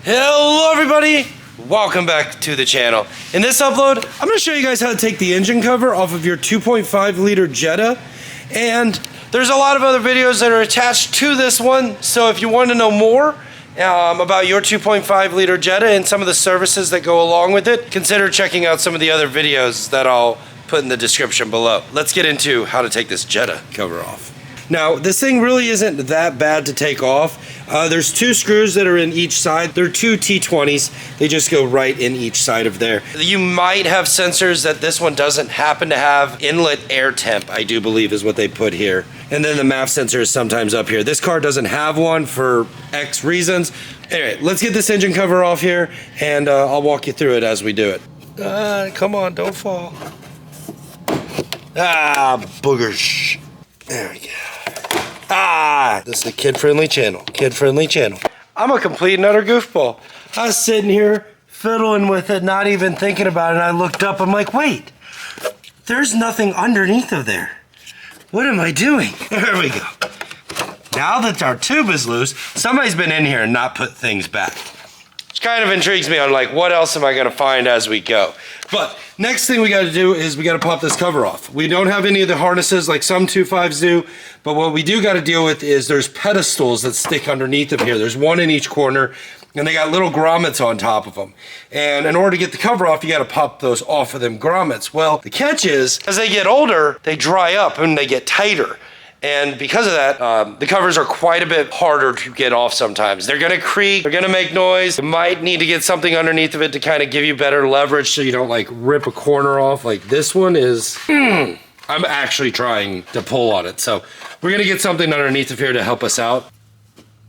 Hello everybody, welcome back to the channel. In this upload, I'm going to show you guys how to take the engine cover off of your 2.5 liter Jetta. And there's a lot of other videos that are attached to this one, so if you want to know more about your 2.5 liter Jetta and some of the services that go along with it, consider checking out some of the other videos that I'll put in the description below. Let's get into how to take this Jetta cover off. Now, this thing really isn't that bad to take off. There's two screws that are in each side. They're two T20s. They just go right in each side of there. You might have sensors that this one doesn't happen to have. Inlet air temp, I do believe, is what they put here. And then the MAF sensor is sometimes up here. This car doesn't have one for X reasons. Anyway, let's get this engine cover off here, and I'll walk you through it as we do it. Come on, don't fall. Boogers. There we go. This is a kid-friendly channel. Kid-friendly channel. I'm a complete and utter goofball. I was sitting here fiddling with it, not even thinking about it, and I looked up. I'm like, wait, there's nothing underneath of there. What am I doing? There we go. Now that our tube is loose, somebody's been in here and not put things back. Which kind of intrigues me on like, what else am I gonna find as we go? But next thing we gotta do is we gotta pop this cover off. We don't have any of the harnesses like some 2.5s do, but what we do gotta deal with is there's pedestals that stick underneath of here. There's one in each corner, and they got little grommets on top of them. And in order to get the cover off, you gotta pop those off of them grommets. Well, the catch is, as they get older, they dry up and they get tighter. And because of that, the covers are quite a bit harder to get off sometimes. They're gonna creak, they're gonna make noise. You might need to get something underneath of it to kind of give you better leverage so you don't like rip a corner off. Like this one is, I'm actually trying to pull on it. So we're gonna get something underneath of here to help us out.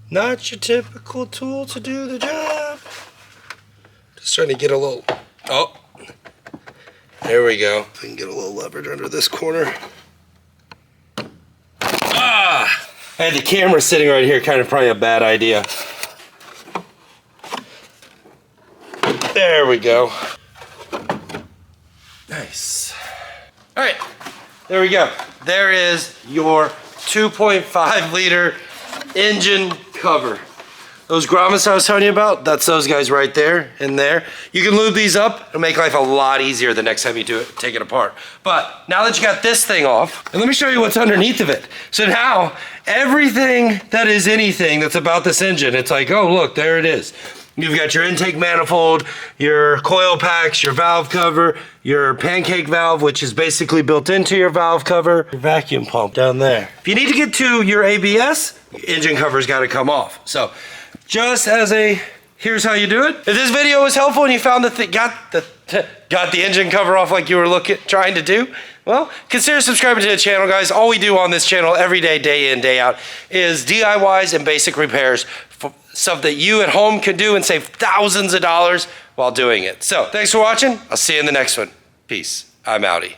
Not your typical tool to do the job. Just trying to get a little, oh, there we go. I can get a little leverage under this corner. I had the camera sitting right here, kind of probably a bad idea. There we go. Nice. All right, there we go. There is your 2.5 liter engine cover. Those grommets I was telling you about, that's those guys right there and there. You can lube these up. It'll make life a lot easier the next time you do it, take it apart. But now that you got this thing off, and let me show you what's underneath of it. So now, everything that is anything that's about this engine, it's like, oh look, there it is. You've got your intake manifold, your coil packs, your valve cover, your pancake valve, which is basically built into your valve cover, your vacuum pump down there. If you need to get to your ABS, your engine cover's gotta come off. So, just as a, here's how you do it. If this video was helpful and you found that got the engine cover off like you were trying to do, well, consider subscribing to the channel, guys. All we do on this channel every day, day in, day out, is DIYs and basic repairs, for stuff that you at home can do and save thousands of dollars while doing it. So, thanks for watching. I'll see you in the next one. Peace. I'm Audi.